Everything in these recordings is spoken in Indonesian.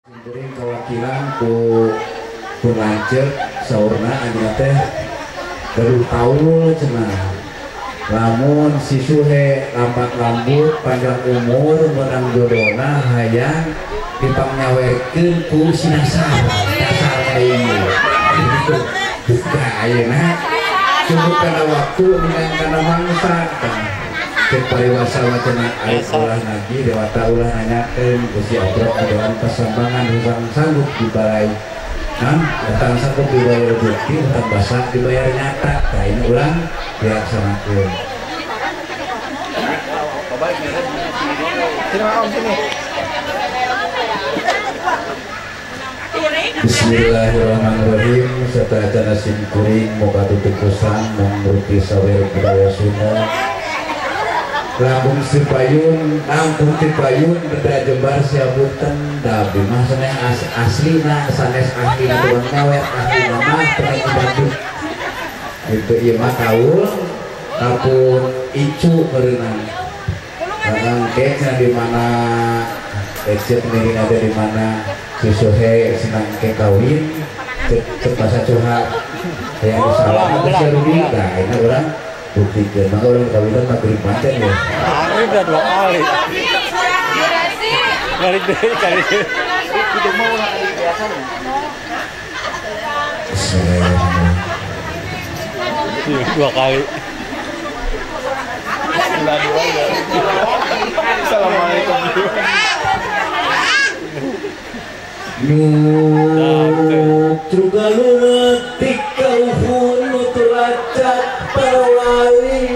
Jadi kewakilan ku lanjut saurna aja teh baru tahu cenah lamun si suhe lambat lambut panjang umur menang jodohna hayang dipangyawerkeun ku si nasar ini itu buka ayeuna cukup kana waktu dengan kana mangsa cek pariwasa wacana aya ulah nabi dewata ulah nanyakeun ku si obrok adoan pasambangan husang sanggup dibalai datang sanggup dibayar bukti datang basah dibayar nyata nah ini ulang dilaksanakeun. Bismillahirrahmanirrahim. Satayana sim kuring moga tutukusan mangrupi sawer budaya Sunda. Lampung Sipayun, Lampung Sipayun beda Jembar siabutan dabi mah sanes aslina sanes akhirna tuan ngawet akhirna mah pengen Bandung. Itu ieu mah kaul kapun icu berenang. Kadang keknya di mana ecet ini ada di mana si Sohe senang ke kawin cek bahasa curhat yang salah ada serudi nah ini orang buktikan maka orang kawinan maghrib pancen ya maghrib udah 2 kali balik deh kali itu mau orang ada biasa nih Bismillahirrahmanirrahim 2 kali Assalamualaikum juga letik kau pun mutlacak perwali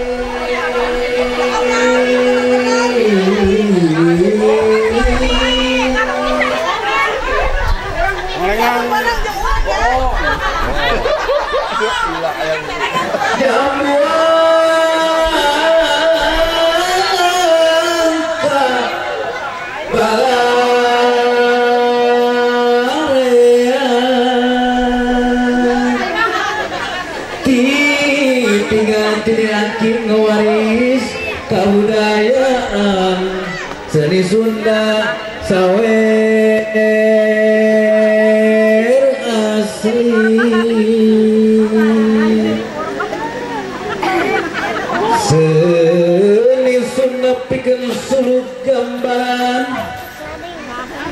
ngewaris kebudayaan seni Sunda sawer asli seni Sunda pikeun suluk gambaran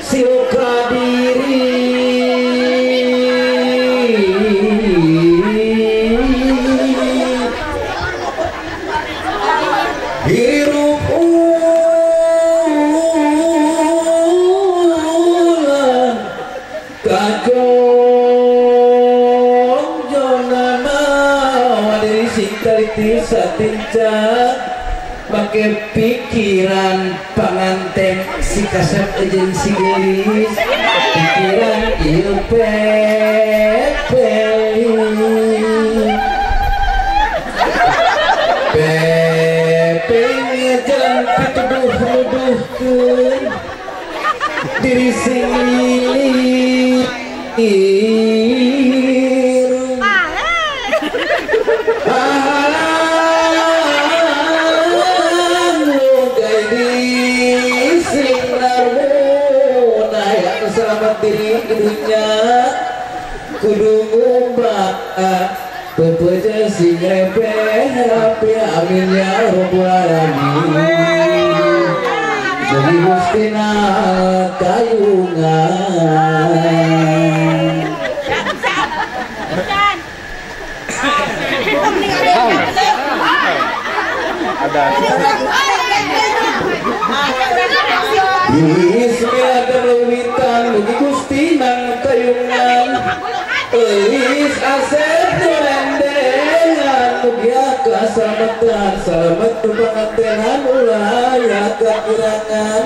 silka diri satinca pakai pikiran panganten si kasep ejen si gelis pikiran ieu pepe ngejalan pituduh-nuduhkeun diri sendiri diri dunia kudu ngubah bebeja sing repeh rapi amin ya rabbal alamin jadi gustina kayungan ada Bismillahirrahmanirrahim mugi Gusti nang kayungan euis asep delendengan mugi kasametan salamet pangantenan ulah ya kakurangan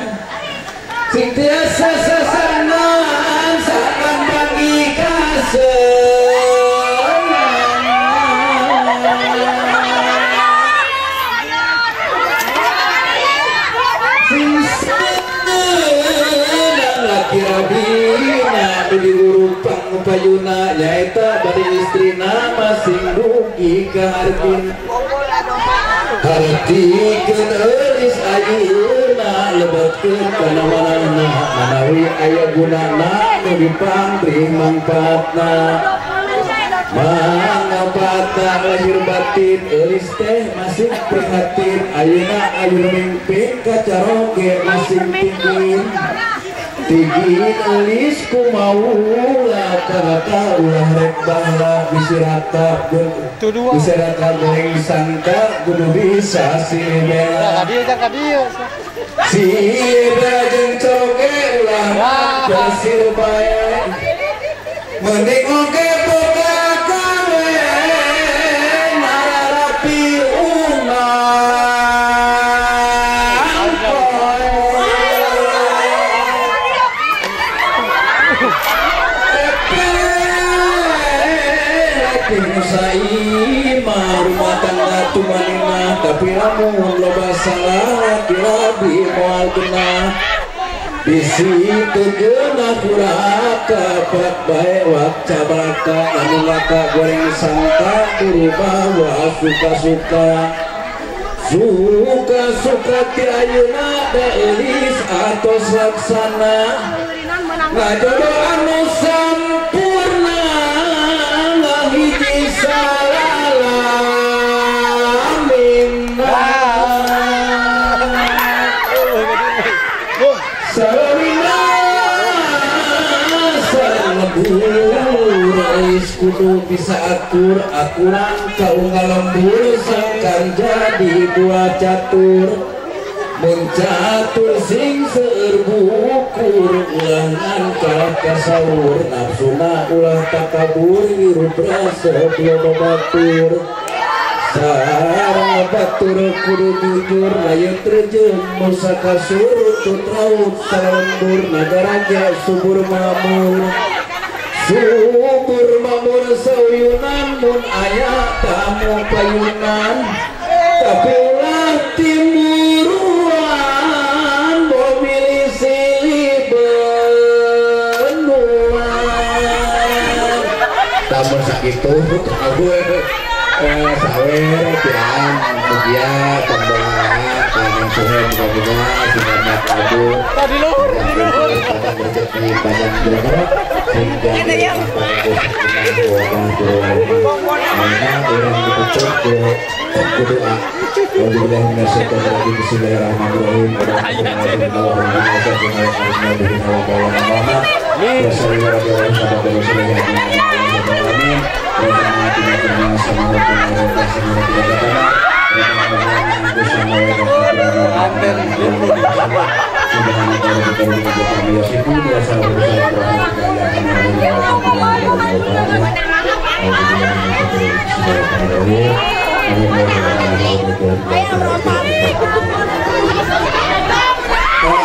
sing tiasa sasanan sakan bagi kasih kira-kira diurupang payuna nyaeta bari istrina masing rugi ke hartin hartikeun eulis ayeuna lebetkeun kana manehna manawi aya gunana nu dipamrih mangpaatna mangapatna lahir batin eulis teh masih prihatin ayeuna ayun mimpi kacaroge masih tingin tingin eulis kumaula karata ulah rek bahla bisirata bisirata goreng sangka kudu bisa silibela sira jeung coge ulah jasir bae mending oge boga kawe narapi rumah tangga tumanina tapi lamun loba salah dilabi moal genah bisi kegenah kuraka pak bae wak cabraka lamun laka goreng sangka buru bawa suka-suka suka-suka ti ayeuna da eulis atos laksana ngajodoh anu sampurna ngahiji kudu bisa atur akuran kaunggal lembur sangkan jadi buah catur mencatur sing seueur bukur ulangan kalah kasaur nafsuna ulah takabur hirup rasa loba batur sareng batur kudu jujur layan terjun musa kasur tutraut salembur negara ge subur mamur subur mamur sauyunan mun aya tamu payunan tapi ulah timuruan bomili silih benuan tamu sakitu ague sawer tiang mugia pembalaan tanang suhem kamunya sinarnak abu tadi luhur padang rezeki padang jodoh hingga orang ditutup berdoa wabillahi minasyaitonir rajim bismillahirrahmanirrahim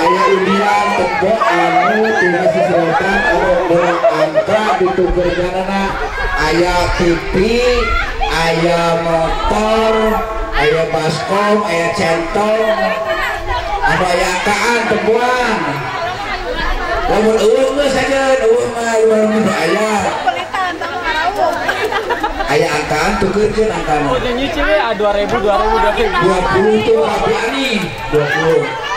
ayah undian tebok anu tinggal sesuatan orang angka ditukerjanana ayah TV ayah motor ayah baskom ayah centong anu ayah angkaan tebuan lamun eueum geus saja eueum mah ayah ayah angkaan tukeurkeun angkaan oh nyicil we 2000 20 tuh tapi ani 20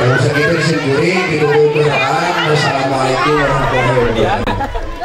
kalau segitu disingkuri di dulu berang. Wassalamualaikum warahmatullahi wabarakatuh.